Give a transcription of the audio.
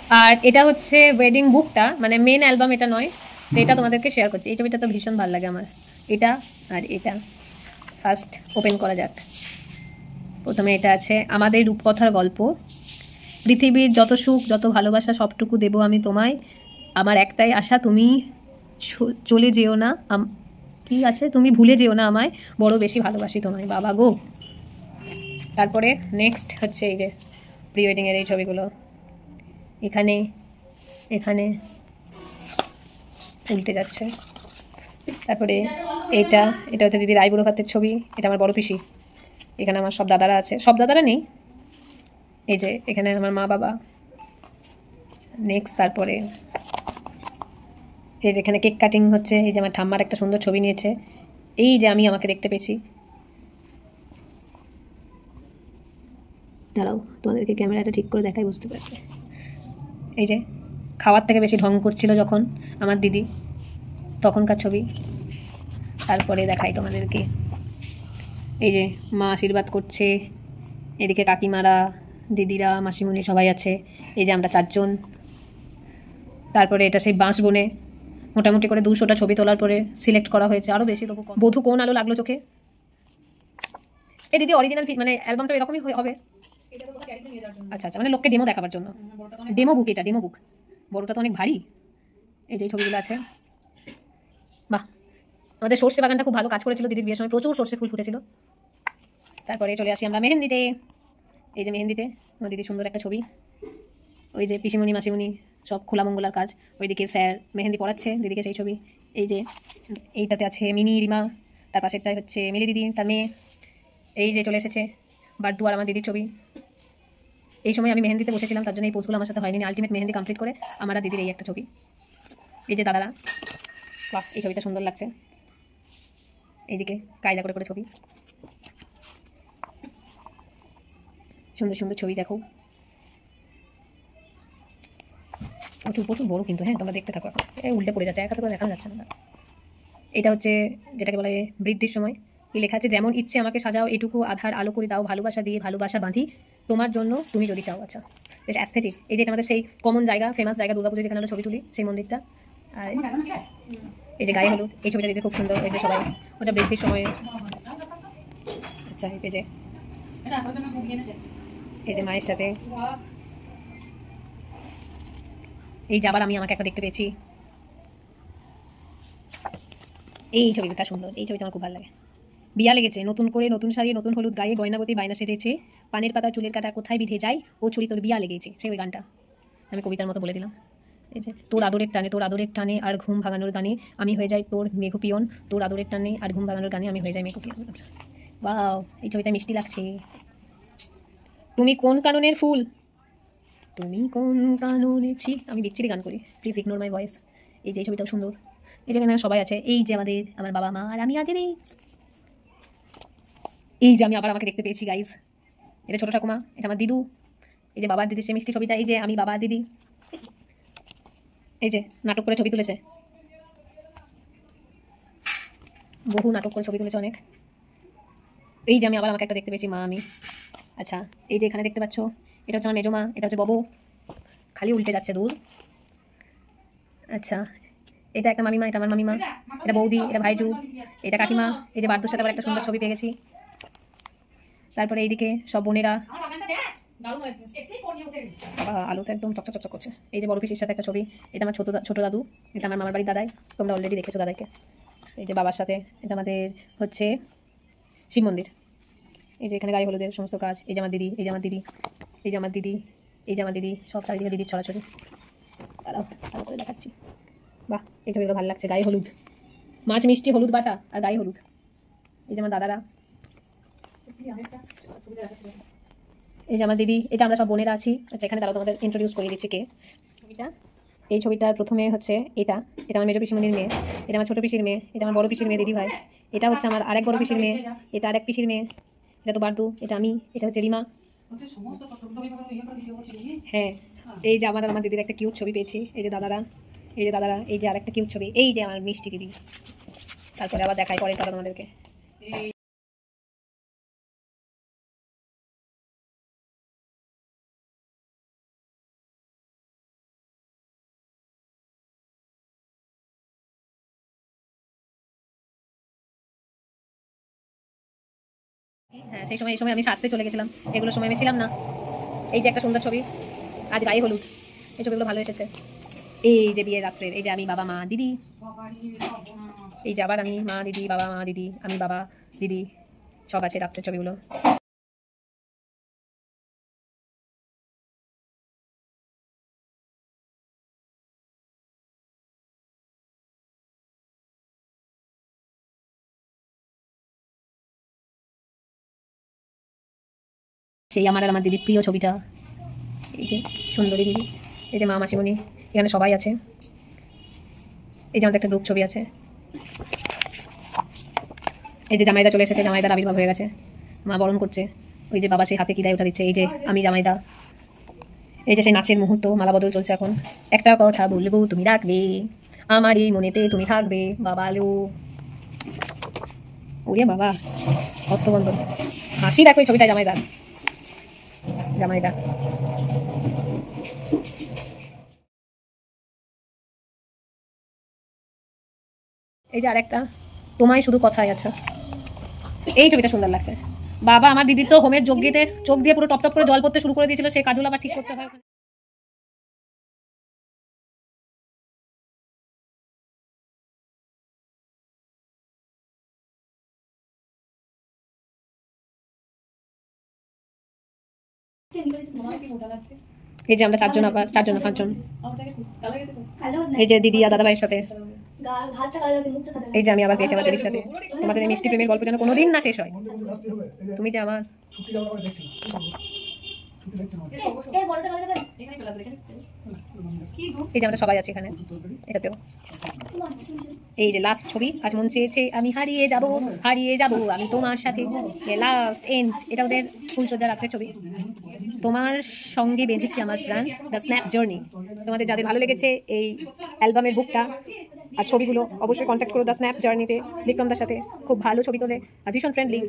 আর এটা হচ্ছে ওয়েডিং বুকটা, মানে মেন অ্যালবাম এটা নয়, তো এটা তোমাদেরকে শেয়ার করছি। এই ছবিটা তো ভীষণ ভালো লাগে আমার, এটা আর এটা। ফার্স্ট ওপেন করা যাক। প্রথমে এটা আছে, আমাদের রূপকথার গল্প। পৃথিবীর যত সুখ যত ভালোবাসা সবটুকু দেবো আমি তোমায়, আমার একটাই আশা তুমি চলে যেও না, কি আছে, তুমি ভুলে যেও না আমায়, বড় বেশি ভালোবাসি তোমায়। বাবা গো। তারপরে নেক্সট হচ্ছে এই যে প্রি ওয়েডিংয়ের এই ছবিগুলো, এখানে এখানে উল্টে যাচ্ছে। তারপরে এটা এটা হচ্ছে দিদির আইবুড়ো ভাতের ছবি, এটা আমার বড় পিসি। এখানে আমার সব দাদারা আছে, সব দাদারা নেই, এই যে এখানে আমার মা বাবা। নেক্সট তারপরে এই এখানে কেক কাটিং হচ্ছে, এই যে আমার ঠাম্মার একটা সুন্দর ছবি নিয়েছে, এই যে আমি আমাকে দেখতে পেয়েছি। দাঁড়াও তোমাদেরকে ক্যামেরাটা ঠিক করে দেখাই, বুঝতে পারবে। এই যে খাওয়ার থেকে বেশি ঢং করছিল যখন আমার দিদি, তখনকার ছবি। তারপরে দেখাই তোমাদেরকে, এই যে মা আশীর্বাদ করছে, এদিকে কাকিমারা, দিদিরা, মাসিমণি সবাই আছে, এই যে আমরা 4 জন। তারপরে এটা সেই বাঁশ বনে মোটামুটি করে 200টা ছবি তোলার পরে সিলেক্ট করা হয়েছে, আরও বেশি তবু। বধূ কোন আলো লাগলো চোখে, এই দিদি অরিজিনাল মানে অ্যালবামটা এরকমই হবে। আচ্ছা আচ্ছা, মানে লোককে ডেমো দেখাবার জন্য, ডেমো বুক। এটা ডেমো বুক, বড়টা তো অনেক ভারী। এই যে ছবিগুলো আছে, বাহ। আমাদের সর্ষে বাগানটা খুব ভালো কাজ করেছিল দিদির বিয়ের সময়, প্রচুর সর্ষে ফুল ফুটেছিল। তারপরে চলে আসি আমরা মেহেন্দিতে, এই যে মেহেন্দিতে আমার দিদি সুন্দর একটা ছবি। ওই যে পিসিমণি মাসিমণি সব খোলা মঙ্গলার কাজ, ওইদিকে স্যার মেহেন্দি পড়াচ্ছে দিদিকে, সেই ছবি। এই যে এইটাতে আছে মিনি রিমা, তার পাশেরটাই হচ্ছে মিলি দিদি তার মেয়ে। এই যে চলে এসেছে বারদু আর আমার দিদির ছবি। এই সময় আমি মেহেন্দিতে বসেছিলাম, তার জন্য এই পোস্টগুলো আমার সাথে হয়নি। আলটিমেট মেহেন্দি কমপ্লিট করে আমার দিদির এই একটা ছবি। এই যে দাদারা, বাহ এই ছবিটা সুন্দর লাগছে। এইদিকে কায়দা করে করে ছবি, সুন্দর সুন্দর ছবি দেখো, প্রচুর প্রচুর বড় কিন্তু। হ্যাঁ তোমরা দেখতে থাকো, এখন উল্টে পড়ে যাচ্ছে, এক হাতে করে দেখানো যাচ্ছে না। এটা হচ্ছে যেটাকে বলে বৃদ্ধির সময়, কি লেখা আছে, যেমন ইচ্ছে আমাকে সাজাও, এটুকু আধার আলো করে দাও, ভালোবাসা দিয়ে ভালোবাসা বাঁধি তোমার জন্য তুমি যদি চাও। আচ্ছা বেশ অ্যাস্থেটিক। এই যে আমাদের সেই কমন জায়গা, ফেমাস জায়গা দুর্গাপুজো, যেখানে আমরা ছবি তুলি, সেই মন্দিরটা। আর এই যে গায়ে হলুদ, এই ছবিটা দিতে খুব সুন্দর। এই যে সবাই, ওটা বৃদ্ধির সময়। আচ্ছা এই পেজে এই যে মায়ের সাথে, এই যাবার আমি আমাকে একটা দেখতে পেয়েছি, এই ছবিটা সুন্দর, এই ছবিটা আমার খুব ভালো লাগে। বিয়া লেগেছে নতুন করে, নতুন শাড়ি, নতুন হলুদ গায়ে, গয়নাবতী বায়না সেজেছে, পানের পাতা চুলের কাটা কোথায় বিধে যায়, ও ছুরি তোর বিয়া লেগেছে, সেই ওই গানটা আমি কবিতার মতো বলে দিলাম। এই যে তোর আদরের টানে, তোর আদরের টানে আর ঘুম ভাঙানোর গানে আমি হয়ে যাই তোর মেঘপিয়ন, তোর আদরের টানে আর ঘুম ভাঙানোর গানে আমি হয়ে যাই মেঘপিয়ন। আচ্ছা বাও, এই ছবিটা মিষ্টি লাগছে। তুমি কোন কাননের ফুল, তুমি কোন কাননে, ছি আমি বিচ্ছিরি গান করি, প্লিজ ইগনোর মাই ভয়েস। এই যে এই ছবিটাও সুন্দর, এই যেখানে সবাই আছে, এই যে আমার বাবা মা আর আমি আগে নেই। এই যে আমি আবার আমাকে দেখতে পেয়েছি গাইজ, এটা ছোটো ঠাকুমা, এটা আমার দিদু। এই যে বাবার দিদির সে মিষ্টি ছবিটা, এই যে আমি বাবা দিদি, এই যে নাটক করে ছবি তুলেছে, বহু নাটক করে ছবি তুলেছে অনেক। এই যে আমি আবার আমাকে একটা দেখতে পেয়েছি, মা আমি। আচ্ছা এই যে এখানে দেখতে পাচ্ছ, এটা হচ্ছে আমার মেজো মা, এটা হচ্ছে ববো, খালি উল্টে যাচ্ছে দূর। আচ্ছা এটা একটা মামিমা, এটা আমার মামিমা, এটা বৌদি, এটা ভাইজু, এটা কাকিমা। এই যে বারদুর সাথে আবার একটা সুন্দর ছবি পেয়ে গেছি। তারপরে এইদিকে সব বোনেরা, আলু তো একদম চকচক চকচক করছে। এই যে বড় পিসির সাথে একটা ছবি, এটা আমার ছোট দাদু, এটা আমার মামার বাড়ির দাদাই, তোমরা অলরেডি দেখেছো দাদাইকে। এই যে বাবার সাথে, এটা আমাদের হচ্ছে শিব মন্দির। এই যে এখানে গায়ে হলুদের সমস্ত কাজ, এই যে আমার দিদি, এই যে আমার দিদি, এই যে আমার দিদি, এই যে আমার দিদি, সব চারিদিকে দিদির ছড়াছড়ি। তারাও ভালো করে দেখাচ্ছি, বাহ এই ছবিগুলো ভালো লাগছে। গায়ে হলুদ, মাছ মিষ্টি হলুদ বাটা আর গায়ে হলুদ। এই যে আমার দাদারা, এই যে আমার দিদি, এটা আমরা সব বোনেরা আছি। আচ্ছা এখানে তারা তোমাদের ইন্ট্রোডিউস করে দিচ্ছে কে ছবিটা। এই ছবিটার প্রথমে হচ্ছে এটা, এটা আমার মেজো পিসিমণির মেয়ে, এটা আমার ছোটো পিসির মেয়ে, এটা আমার বড় পিসির মেয়ে দিদি ভাই, এটা হচ্ছে আমার আরেক বড় পিসির মেয়ে, এটা আরেক পিসির মেয়ে, এটা তো বারদু, এটা আমি, এটা হচ্ছে রিমা। হ্যাঁ এই যে আমার দিদির একটা কিউট ছবি পেয়েছি, এই যে দাদারা, এই যে দাদারা, এই যে আরেকটা কিউট ছবি, এই যে আমার মিষ্টি দিদি। তারপরে আবার দেখাই পরে তারা তোমাদেরকে। হ্যাঁ সেই সময় এই সময় আমি সাজতে চলে গেছিলাম, এগুলোর সময় আমি ছিলাম না। এই যে একটা সুন্দর ছবি, আজ গায়ে হলুদ, এই ছবিগুলো ভালো এসেছে। এই যে বিয়ের রাত্রের, এই যে আমি বাবা মা দিদি, এই যে আবার আমি মা দিদি বাবা মা দিদি, আমি বাবা দিদি সব আছে রাত্রের ছবিগুলো। সেই আমার আর আমার দিদির প্রিয় ছবিটা, এই যে সুন্দরী দিদি, এই যে মা মাসিমণি, এখানে সবাই আছে। এই যে আমাদের একটা গ্রুপ ছবি আছে। এই যে জামাইদা চলে এসেছে, জামাইদার আবির্ভাব হয়ে গেছে, মা বরণ করছে। ওই যে বাবা সেই হাতে কি দেয় ওটা দিচ্ছে। এই যে আমি জামাইদা, এই যে সেই নাচের মুহূর্ত, মালা বদল চলছে এখন। একটা কথা বলবো তুমি রাখবে, আমার এই মনেতে তুমি থাকবে বাবা লো। ওরে বাবা হস্তবন্ধন, হাসি দেখো এই ছবিটা জামাইদার, জামাইদা। এই যে আরেকটা, তোমায় শুধু কথায় আচ্ছা, এই ছবিটা সুন্দর লাগছে। বাবা আমার দিদি তো হোমের যজ্ঞেতে চোখ দিয়ে পুরো টপ টপ করে জল পড়তে শুরু করে দিয়েছিল, সে কাজল আবার ঠিক করতে হয়। এই যে আমরা চারজন, আবার চারজন না পাঁচজন, এই যে দিদি আর দাদা ভাইয়ের সাথে, এই যে আমি আবার পেয়েছি আমার দিদির সাথে। তোমাদের এই মিষ্টি প্রেমের গল্প যেন কোনোদিন না শেষ হয়। তুমি যে আমার, এই যে আমরা সবাই আছি এখানে এটাতেও। এই যে লাস্ট ছবি, আজ মন চেয়েছে আমি হারিয়ে যাব আমি তোমার সাথে, লাস্ট এন্ড। এটা ওদের ফুলসজ্জা রাত্রের ছবি। তোমার সঙ্গে বেঁধেছি আমার প্রাণ, দ্য স্ন্যাপ জার্নি। তোমাদের যাদের ভালো লেগেছে এই অ্যালবামের বুকটা আর ছবিগুলো, অবশ্যই কন্ট্যাক্ট করো দ্য স্ন্যাপ জার্নিতে। বিক্রমদার সাথে খুব ভালো ছবি তোলে আর ভীষণ ফ্রেন্ডলি।